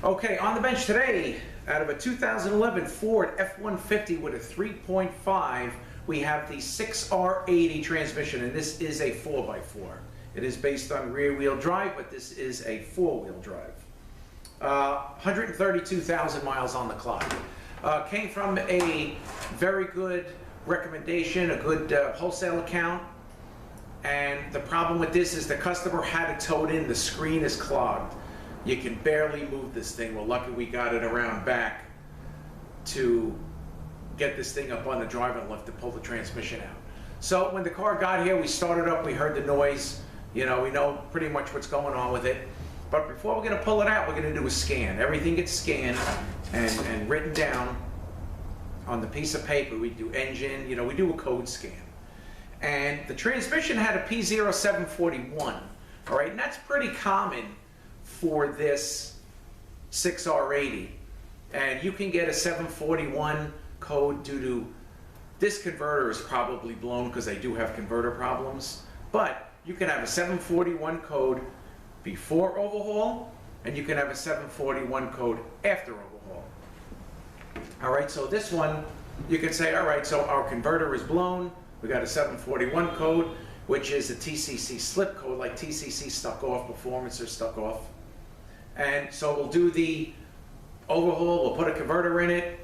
Okay, on the bench today, out of a 2011 Ford F-150 with a 3.5, we have the 6R80 transmission, and this is a 4x4. It is based on rear-wheel drive, but this is a four-wheel drive. 132,000 miles on the clock. Came from a very good recommendation, a good wholesale account. And the problem with this is the customer had it towed in, the screen is clogged. You can barely move this thing. Well, lucky we got it around back to get this thing up on the driving lift to pull the transmission out. So when the car got here, we started up, we heard the noise. You know, we know pretty much what's going on with it. But before we're gonna pull it out, we're gonna do a scan. Everything gets scanned and written down on the piece of paper. We do engine, you know, we do a code scan. And the transmission had a P0741, all right? And that's pretty common for this 6R80. And you can get a 741 code due to, this converter is probably blown because they do have converter problems, but you can have a 741 code before overhaul, and you can have a 741 code after overhaul. All right, so this one, you can say, all right, so our converter is blown, we got a 741 code, which is a TCC slip code, like TCC stuck off, performance or stuck off. And so we'll do the overhaul, we'll put a converter in it,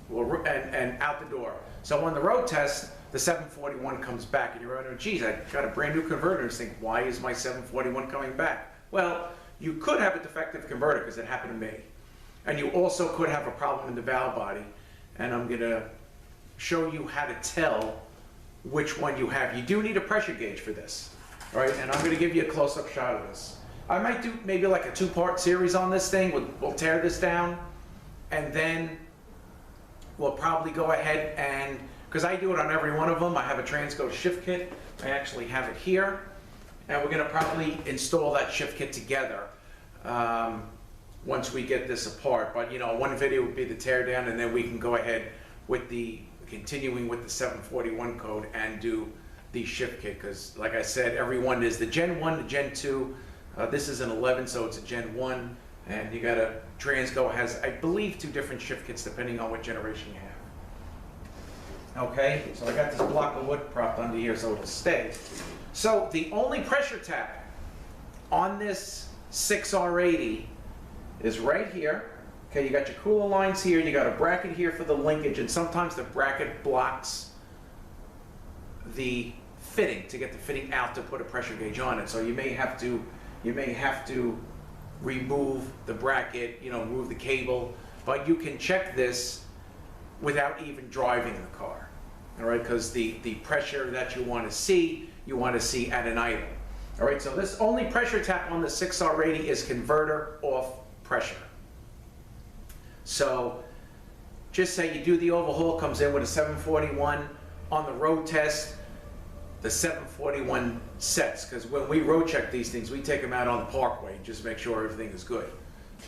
and out the door. So on the road test, the 741 comes back, and you're wondering, geez, I got a brand new converter, and you think, why is my 741 coming back? Well, you could have a defective converter, because it happened to me. And you also could have a problem in the valve body, and I'm gonna show you how to tell which one you have. You do need a pressure gauge for this, all right? And I'm gonna give you a close-up shot of this. I might do maybe like a two-part series on this thing. We'll tear this down, and then we'll probably go ahead and, because I do it on every one of them, I have a Transgo shift kit. I actually have it here, and we're gonna probably install that shift kit together once we get this apart. But you know, one video would be the teardown, and then we can go ahead with the continuing with the 741 code and do the shift kit, because like I said, every one is the Gen 1, the Gen 2. This is an 11, so it's a Gen 1, and you got a Transgo has, I believe, 2 different shift kits depending on what generation you have. Okay, so I got this block of wood propped under here so it'll stay. So the only pressure tap on this 6R80 is right here. Okay, you got your cooler lines here, you got a bracket here for the linkage, and sometimes the bracket blocks the fitting to get the fitting out to put a pressure gauge on it. So you may have to remove the bracket, you know, remove the cable, but you can check this without even driving the car, all right? Because the pressure that you want to see at an idle, all right? So this only pressure tap on the 6R80 is converter off pressure. So just say you do the overhaul, comes in with a 741 on the road test, the 741 sets, because when we road check these things, we take them out on the parkway and just make sure everything is good.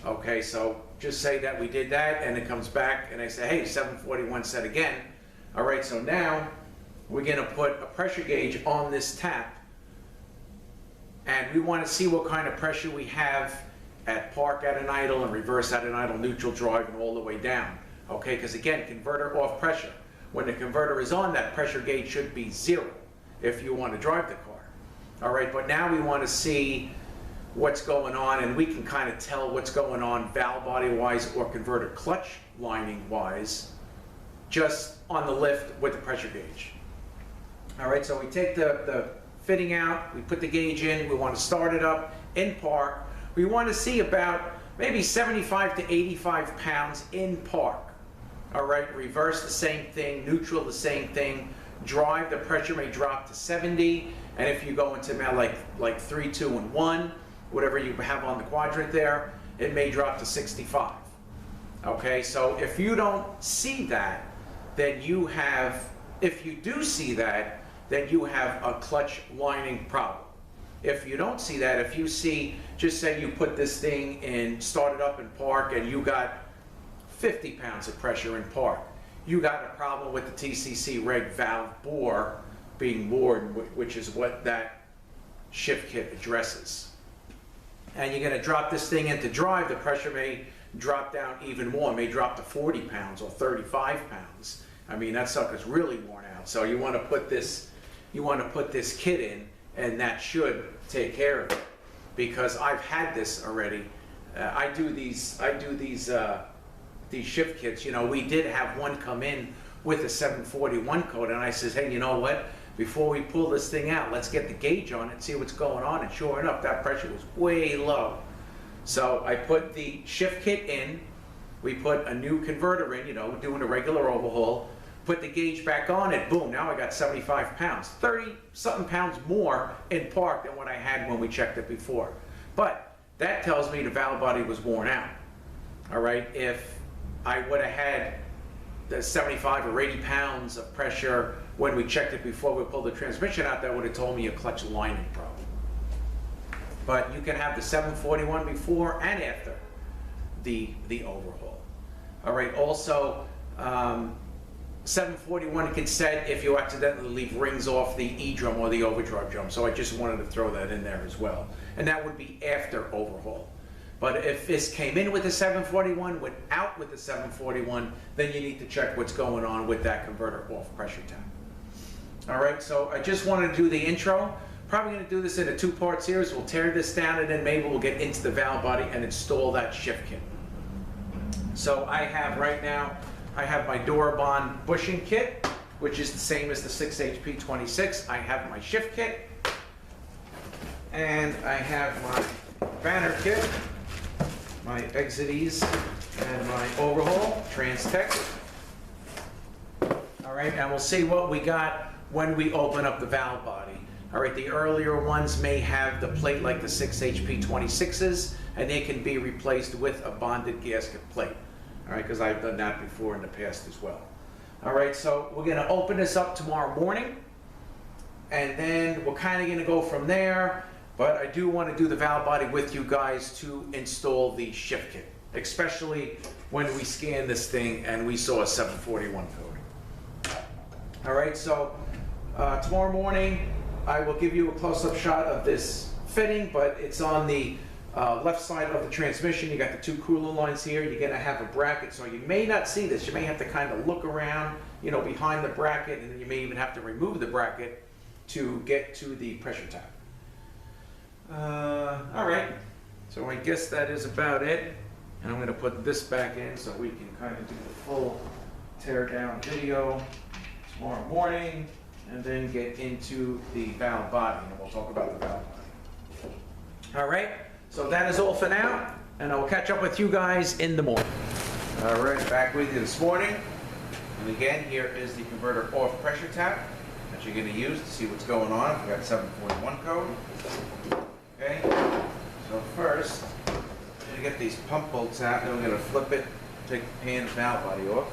Okay, so just say that we did that, and it comes back, and I say, hey, 741 set again. All right, so now we're gonna put a pressure gauge on this tap, and we wanna see what kind of pressure we have at park at an idle and reverse at an idle, neutral drive, and all the way down. Okay, because again, converter off pressure. When the converter is on, that pressure gauge should be 0 if you want to drive the car. All right, but now we want to see what's going on, and we can kind of tell what's going on valve body wise or converter clutch lining wise just on the lift with the pressure gauge. All right, so we take the fitting out, we put the gauge in, we want to start it up in park. We want to see about maybe 75 to 85 pounds in park. All right, reverse the same thing, neutral the same thing. Drive, the pressure may drop to 70, and if you go into like 3, 2, and 1, whatever you have on the quadrant there, it may drop to 65. Okay, so if you don't see that, then you have, if you do see that, then you have a clutch lining problem. If you don't see that, if you see, just say you put this thing in, start it up in park, and you got 50 pounds of pressure in park, you got a problem with the TCC reg valve bore being bored, which is what that shift kit addresses. and you're gonna drop this thing into drive, the pressure may drop down even more. It may drop to 40 pounds or 35 pounds. I mean, that sucker's really worn out. So you wanna put this kit in, and that should take care of it. Because I've had this already. I do these shift kits. You know, we did have one come in with a 741 code, and I says, hey, you know what? Before we pull this thing out, let's get the gauge on it and see what's going on. And sure enough, that pressure was way low. So I put the shift kit in, we put a new converter in, you know, doing a regular overhaul, put the gauge back on it, boom, now I got 75 pounds, 30-something pounds more in park than what I had when we checked it before. But that tells me the valve body was worn out, all right? If I would have had the 75 or 80 pounds of pressure when we checked it before we pulled the transmission out, that would have told me a clutch lining problem. But you can have the 741 before and after the overhaul. All right, also, 741 can set if you accidentally leave rings off the E-drum or the overdrive drum. So I just wanted to throw that in there as well. And that would be after overhaul. But if this came in with the 741, went out with the 741, then you need to check what's going on with that converter off pressure tap. All right, so I just wanted to do the intro. Probably going to do this in a two-part series. We'll tear this down and then maybe we'll get into the valve body and install that shift kit. So I have right now, I have my Durabond bushing kit, which is the same as the 6HP26. I have my shift kit, and I have my banner kit, my Exities, and my overhaul, Trans-Tech. All right, and we'll see what we got when we open up the valve body. All right, the earlier ones may have the plate like the 6HP26s, and they can be replaced with a bonded gasket plate. All right, because I've done that before in the past as well. All right, so we're gonna open this up tomorrow morning, and then we're kind of gonna go from there, but I do want to do the valve body with you guys to install the shift kit, especially when we scan this thing and we saw a 741 code. All right, so tomorrow morning, I will give you a close-up shot of this fitting, but it's on the left side of the transmission. You got the two cooler lines here. You're gonna have a bracket, so you may not see this. You may have to kind of look around, you know, behind the bracket, and then you may even have to remove the bracket to get to the pressure tap. All right, so I guess that is about it. And I'm gonna put this back in so we can kind of do the full tear down video tomorrow morning, and then get into the valve body, and we'll talk about the valve body. All right, so that is all for now, and I will catch up with you guys in the morning. All right, back with you this morning. And again, here is the converter off pressure tap that you're going to use to see what's going on. We've got 741 code. Okay, so first, I'm going to get these pump bolts out, and then we're going to flip it, take the pan valve body off.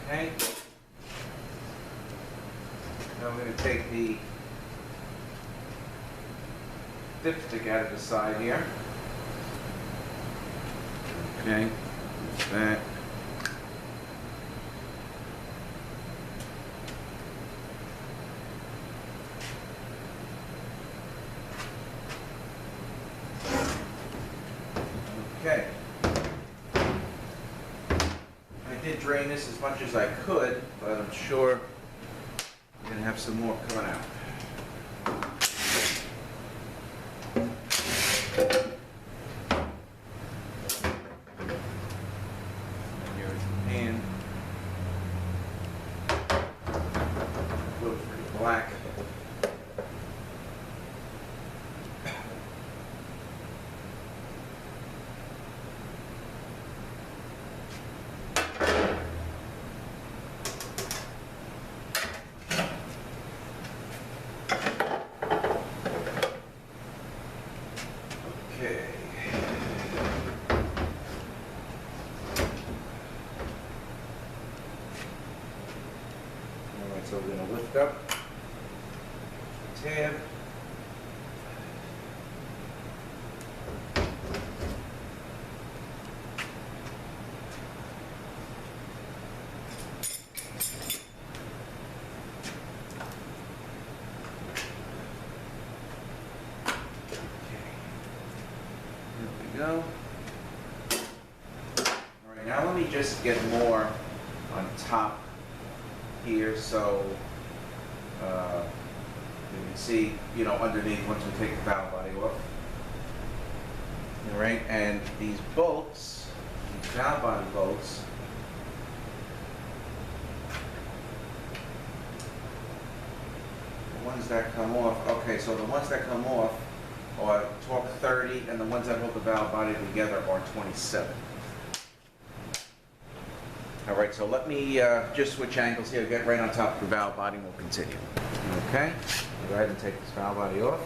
Okay. Now I'm going to take the dipstick out of the side here. Okay, that. Okay. I did drain this as much as I could, but I'm sure I'm going to have some more coming out. And here's the pan. Looks pretty black. so we're going to lift up the tab. Go. All right, now let me just get more on top here so you can see, you know, underneath once we take the valve body off. All right, and these bolts, these valve body bolts, the ones that come off, okay, so the ones that come off are torque 30, and the ones that hold the valve body together are 27. All right, so let me just switch angles here, get right on top of the valve body, and we'll continue. Okay, go ahead and take this valve body off.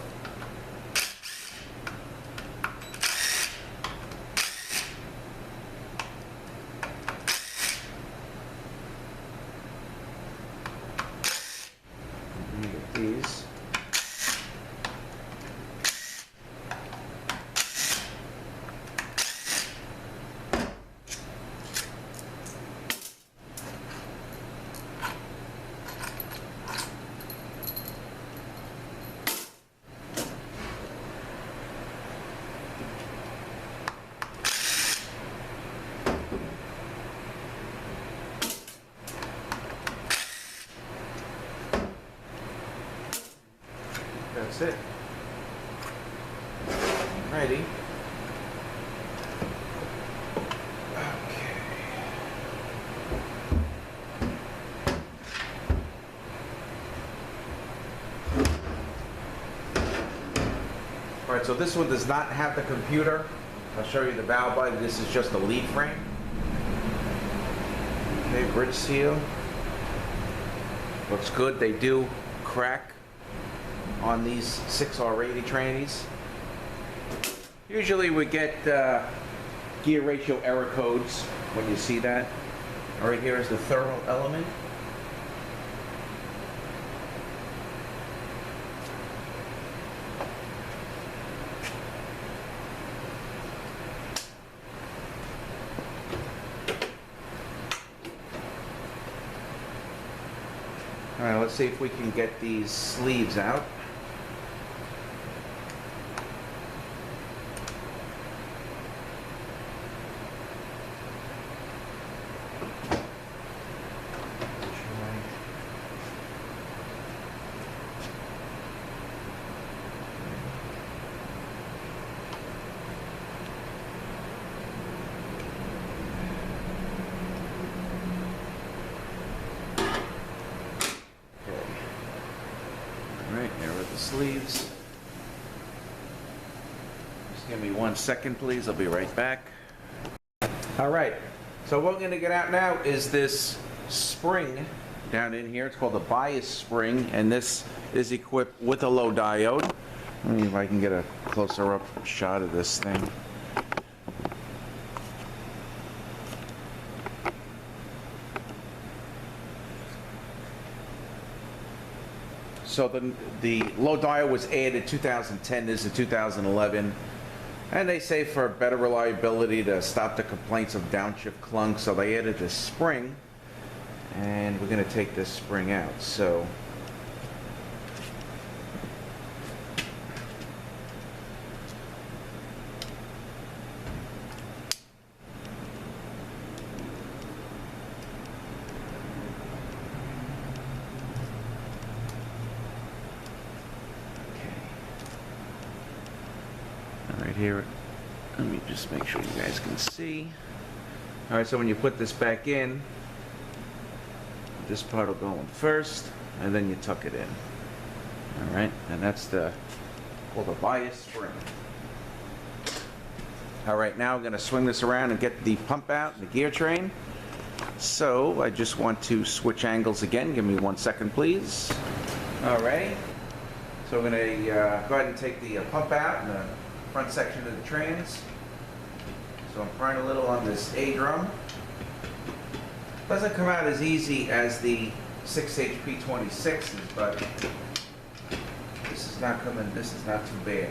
Let me get these. That's it. Alrighty. Okay. Alright, so this one does not have the computer. I'll show you the valve body. This is just a lead frame. Okay, bridge seal. Looks good. They do crack on these 6R80 trannies. Usually we get gear ratio error codes when you see that. All right, here is the thermal element. All right, let's see if we can get these sleeves out. Sleeves. Just give me 1 second, please. I'll be right back. All right. So what we're going to get out now is this spring down in here. It's called a bias spring, and this is equipped with a low diode. Let me see if I can get a closer up shot of this thing. So the low diode was added 2010, this is 2011, and they say for better reliability to stop the complaints of downshift clunk, so they added this spring, and we're going to take this spring out. So here, let me just make sure you guys can see. All right, so when you put this back in, this part will go in first, and then you tuck it in. All right, and that's called the bias spring. All right, now I'm going to swing this around and get the pump out, the gear train. So I just want to switch angles again. Give me 1 second, please. All right, so I'm going to go ahead and take the pump out and the front section of the trans. So I'm prying a little on this A drum. Doesn't come out as easy as the 6 HP 26s, but this is not coming, this is not too bad.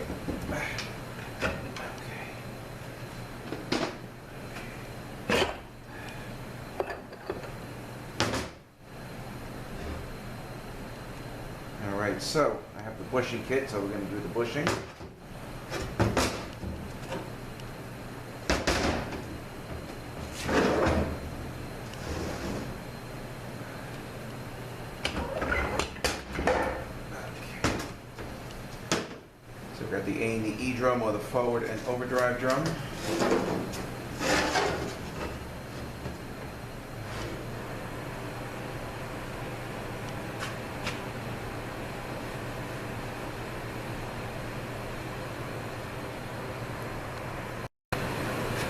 Alright, so I have the bushing kit, so we're going to do the bushing. So we've got the A and the E drum, or the forward and overdrive drum.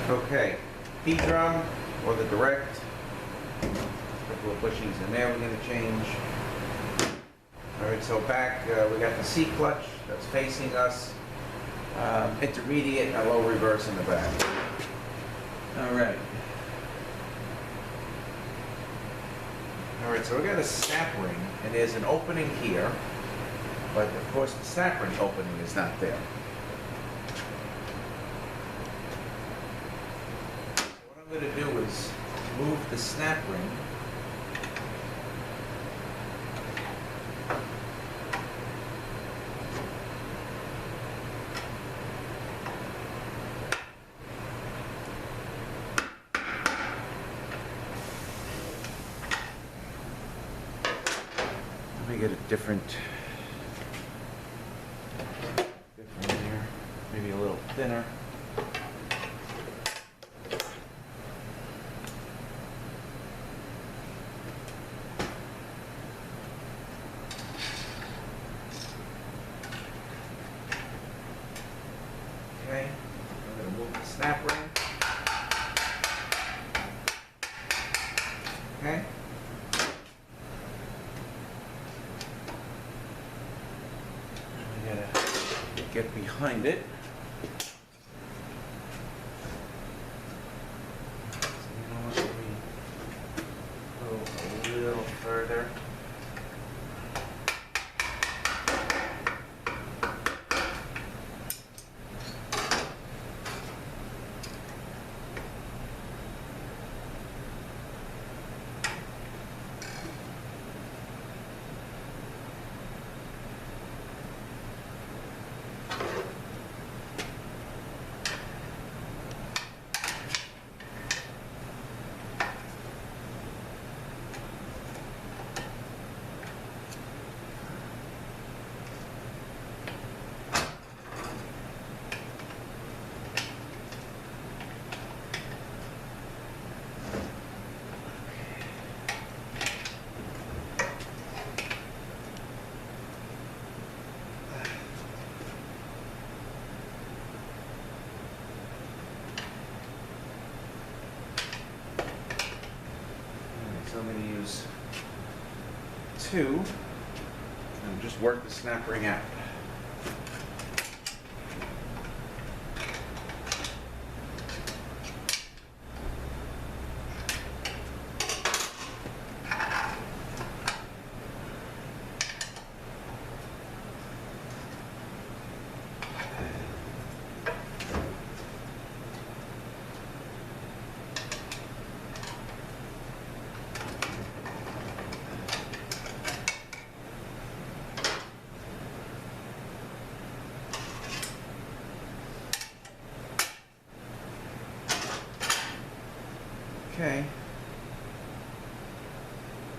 Okay, E drum or the direct. A couple of bushings in there we're going to change. Alright, so back we got the C clutch that's facing us, intermediate and a low reverse in the back. Alright. Alright, so we got a snap ring, and there's an opening here, but of course the snap ring opening is not there. What I'm going to do is move the snap ring let me get a different here, maybe a little thinner. Okay, I'm going to move the snap ring. Okay. I gotta get behind it. So you know what, let me go a little further. So I'm going to use 2 and just work the snap ring out. Okay.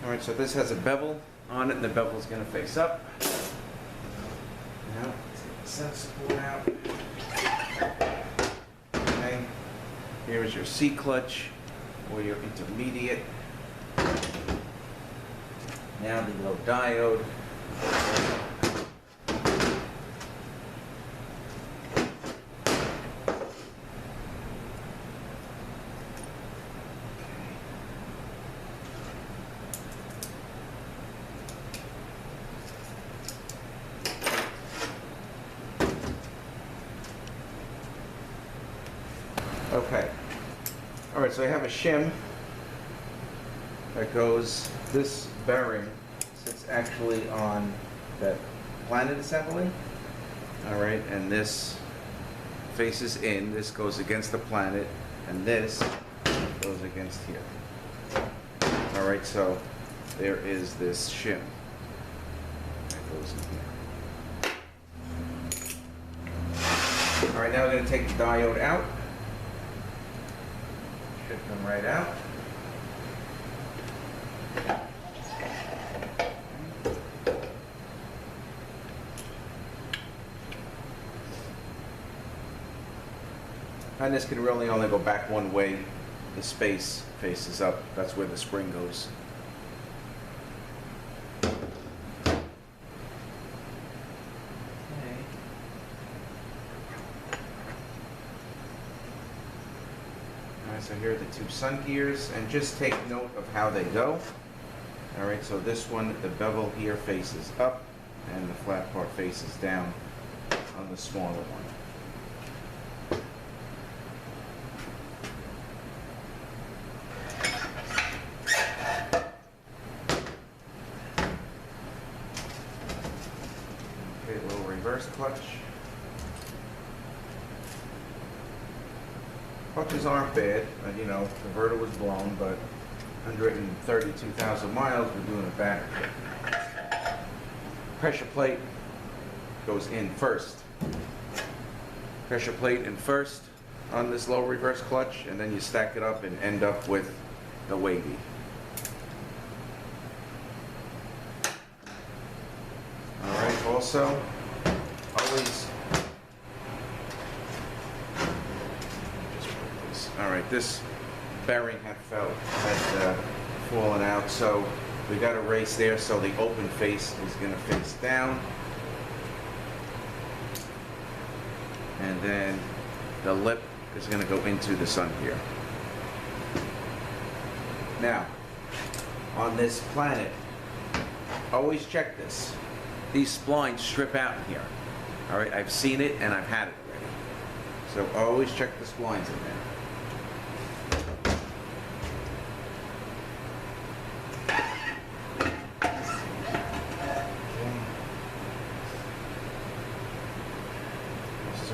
All right, so this has a bevel on it, and the bevel is going to face up. Now, take the center support out. Okay. Here is your C clutch, or your intermediate. Now the low diode. Okay. All right, so I have a shim. that goes, this bearing sits actually on that planet assembly. All right, and this faces in, this goes against the planet, and this goes against here. All right, so there is this shim that goes in here. All right, now we're going to take the diode out. Should come right out. And this can really only go back one way. The space faces up. That's where the spring goes. Alright, so here are the two sun gears, and just take note of how they go. Alright, so this one, the bevel here faces up, and the flat part faces down on the smaller one. Okay, a little reverse clutch. Clutches aren't bad, you know, the converter was blown, but 132,000 miles, we're doing a battery. Pressure plate goes in first. Pressure plate in first on this low reverse clutch, and then you stack it up and end up with the wavy. Alright, also, always, alright, this bearing had fallen out, so we got a race there, so the open face is going to face down. And then the lip is going to go into the sun gear. Now, on this planet, always check this. These splines strip out in here. Alright, I've seen it and I've had it already. So always check the splines in there.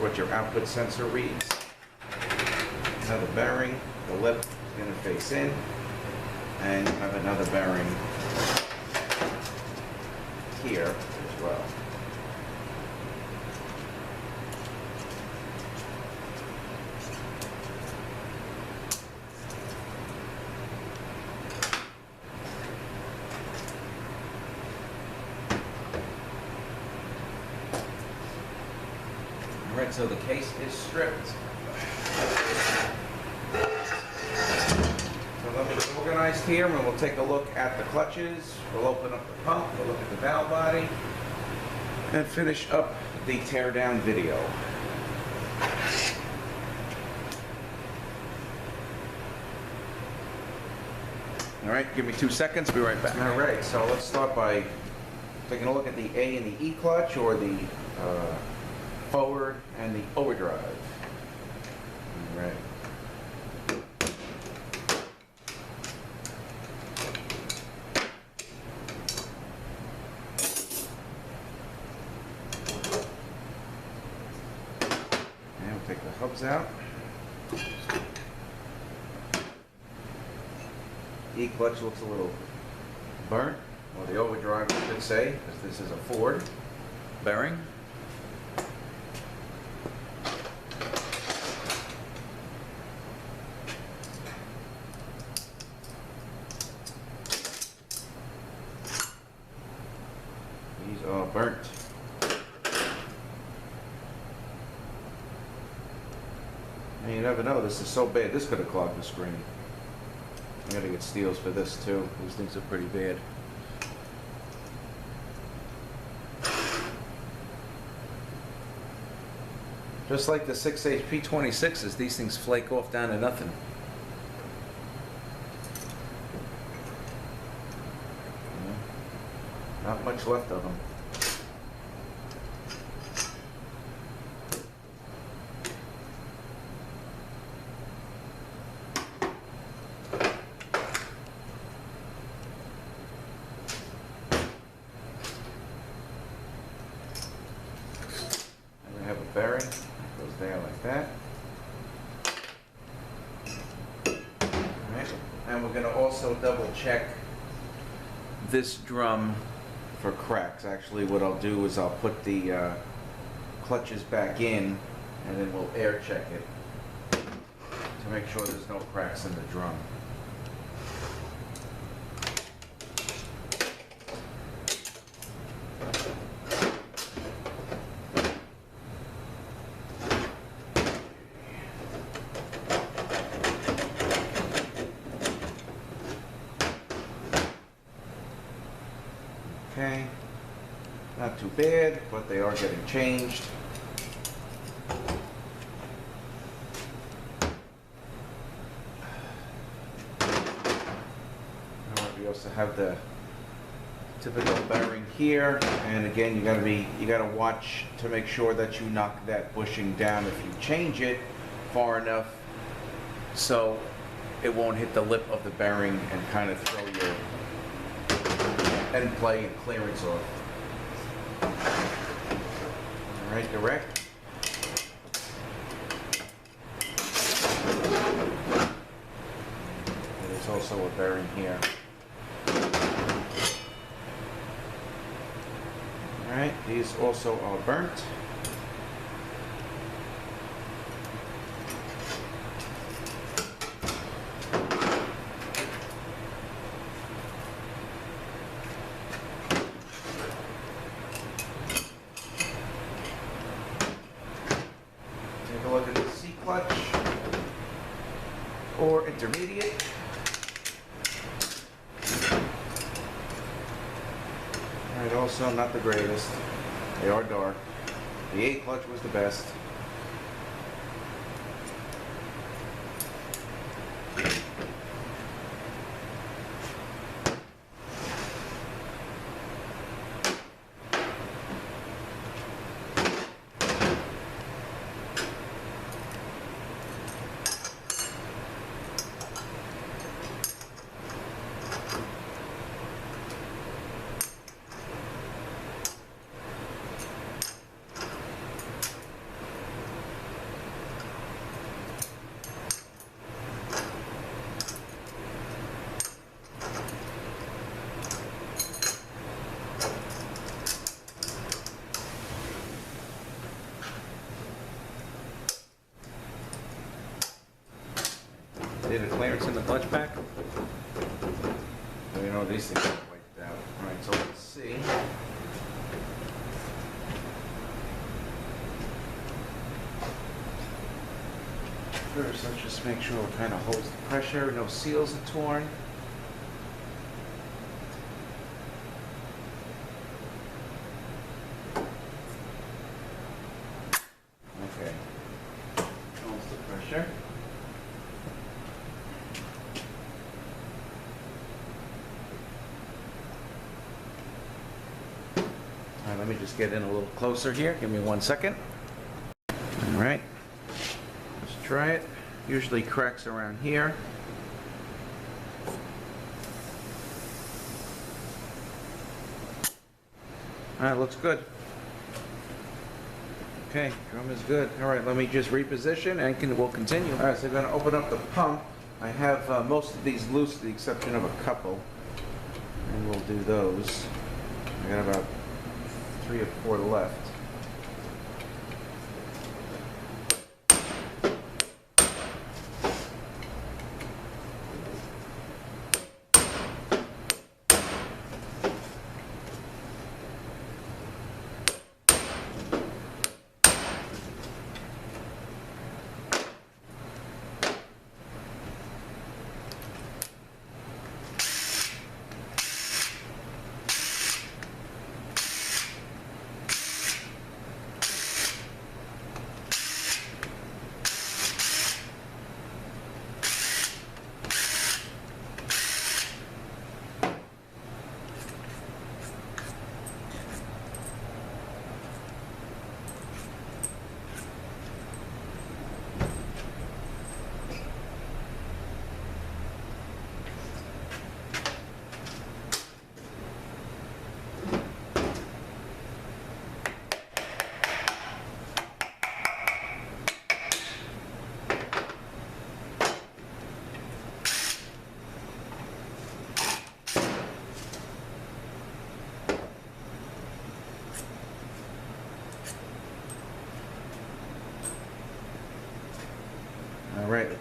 What your output sensor reads. Another bearing, the lip is going to face in, and you have another bearing here as well. Alright, so the case is stripped. So let me get organized here, and we'll take a look at the clutches, we'll open up the pump, we'll look at the valve body, and finish up the teardown video. Alright, give me 2 seconds, be right back. Alright, so let's start by taking a look at the A and the E clutch, or the forward and the overdrive. All right. And we'll take the hubs out. E clutch looks a little burnt, or the overdrive I should say, because this is a Ford bearing. These are burnt. And you never know, this is so bad, this could have clogged the screen. I gotta get steels for this too. These things are pretty bad. Just like the 6H P26s, these things flake off down to nothing. Not much left of them. also double check this drum for cracks. Actually, what I'll do is I'll put the clutches back in and then we'll air check it to make sure there's no cracks in the drum. Okay, not too bad, but they are getting changed. We also have the typical bearing here, and again, you gotta watch to make sure that you knock that bushing down if you change it far enough so it won't hit the lip of the bearing and kind of throw your end play and clearance off. All right, direct. There's also a bearing here. All right, these also are burnt. Take a look at the C clutch or intermediate. Alright, also not the greatest. They are dark. The A clutch was the best. See the clearance in the clutch pack? You know, these things are wiped out. Alright, so let's see. First, let's just make sure it kind of holds the pressure, no seals are torn. Okay. Holds the pressure. All right, let me just get in a little closer here. Give me 1 second. All right. Let's try it. Usually cracks around here. All right, looks good. Okay, drum is good. All right, let me just reposition and we'll continue. All right, so I'm going to open up the pump. I have most of these loose, with the exception of a couple, and we'll do those. I got about 3 or 4 left.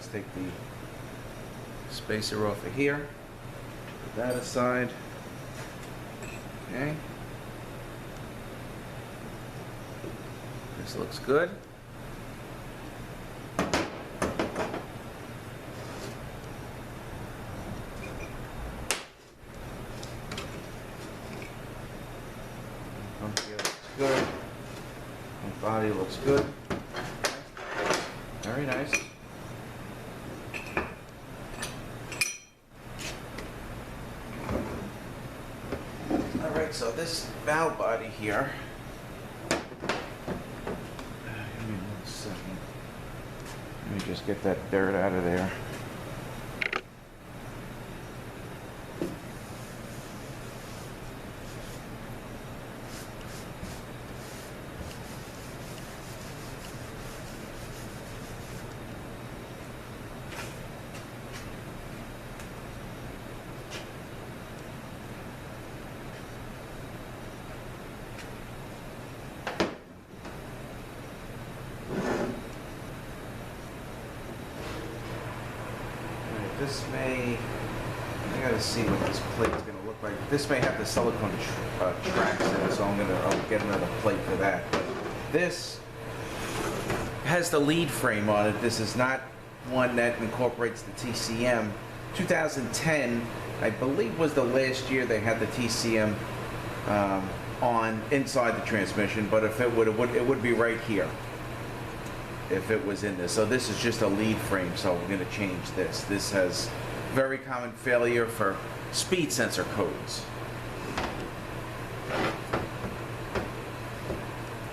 let's take the spacer off of here. Put that aside. Okay. This looks good. Good. The body looks good. Very nice. All right, so this valve body here. Give me 1 second. Let me just get that dirt out of there. This may, I gotta see what this plate's gonna look like. This may have the silicone tracks in it, so I'll get another plate for that. But this has the lead frame on it. This is not one that incorporates the TCM. 2010, I believe, was the last year they had the TCM on inside the transmission, but if it would be right here if it was in this. So this is just a lead frame, so we're going to change this. This has very common failure for speed sensor codes.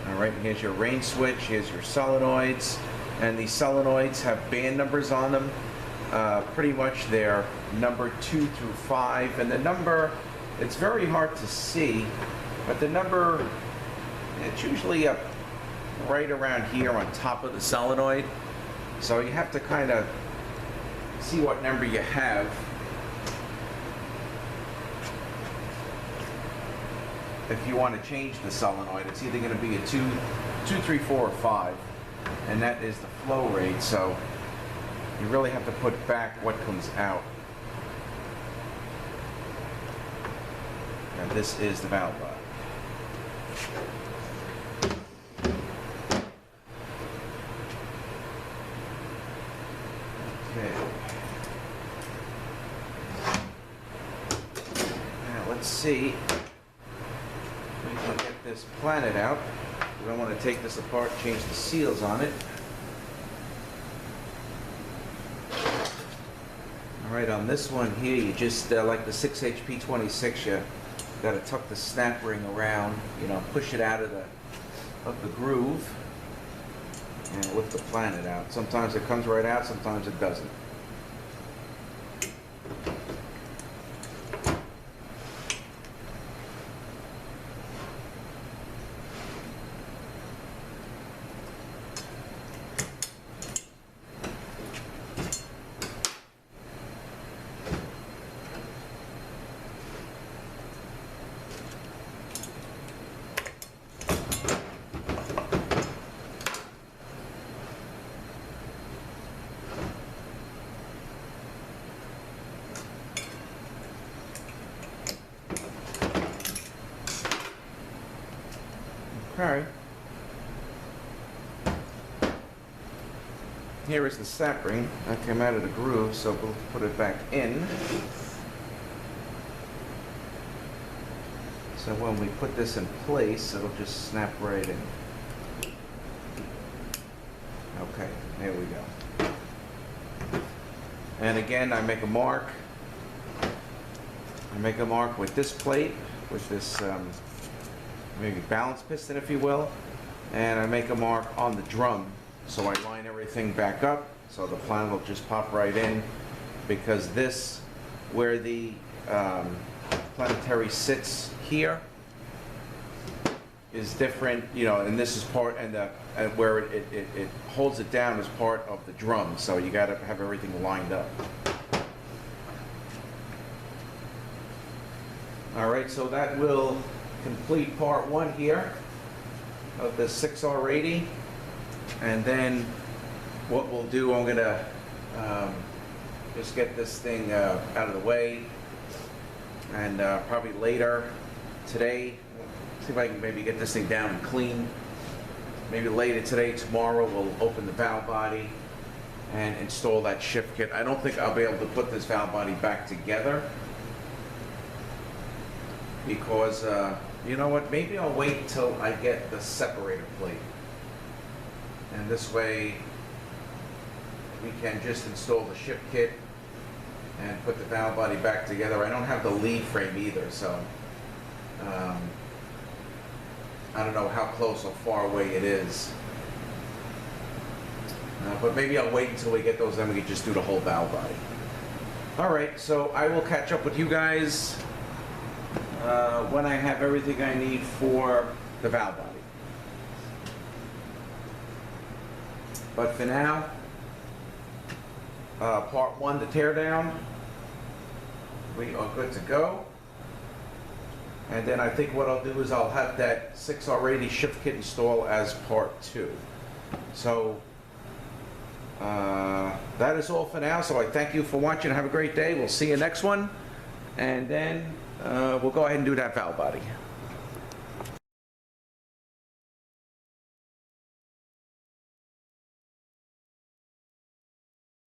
All right, here's your range switch, here's your solenoids, and these solenoids have band numbers on them. Pretty much they're number 2 through 5, and the number, it's very hard to see, but the number, it's usually up right around here on top of the solenoid. So you have to kind of see what number you have. If you want to change the solenoid, it's either going to be a 2, 3, 4, or 5, and that is the flow rate. So you really have to put back what comes out. And this is the valve body. Okay. Now let's see if we can get this planet out. We don't want to take this apart, change the seals on it. All right, on this one here, you just like the 6HP26, you got to tuck the snap ring around, push it out of the groove. And lift the planet out. Sometimes it comes right out, sometimes it doesn't. Okay. Here is the snap ring that came out of the groove, so we'll put it back in. So when we put this in place, it'll just snap right in. Okay, there we go. And again, I make a mark. I make a mark with this plate, with this maybe balance piston, if you will, and I make a mark on the drum, so I line everything back up, so the planet will just pop right in, because this, where the planetary sits here, is different, and this is part, and where it holds it down is part of the drum, so you got to have everything lined up. All right, so that will complete part 1 here of the 6R80, and then what we'll do, I'm gonna just get this thing out of the way, and probably later today, see if I can maybe get this thing down and clean. Maybe later today, tomorrow, we'll open the valve body and install that shift kit. I don't think I'll be able to put this valve body back together because, you know what, maybe I'll wait till I get the separator plate. And this way, we can just install the shift kit and put the valve body back together. I don't have the lead frame either, so I don't know how close or far away it is. But maybe I'll wait until we get those, then we can just do the whole valve body. All right, so I will catch up with you guys when I have everything I need for the valve body. But for now, part one, the teardown, we are good to go. And then I think what I'll do is I'll have that 6R80 shift kit install as part two. So that is all for now. So I thank you for watching. Have a great day. We'll see you next one. And then we'll go ahead and do that valve body.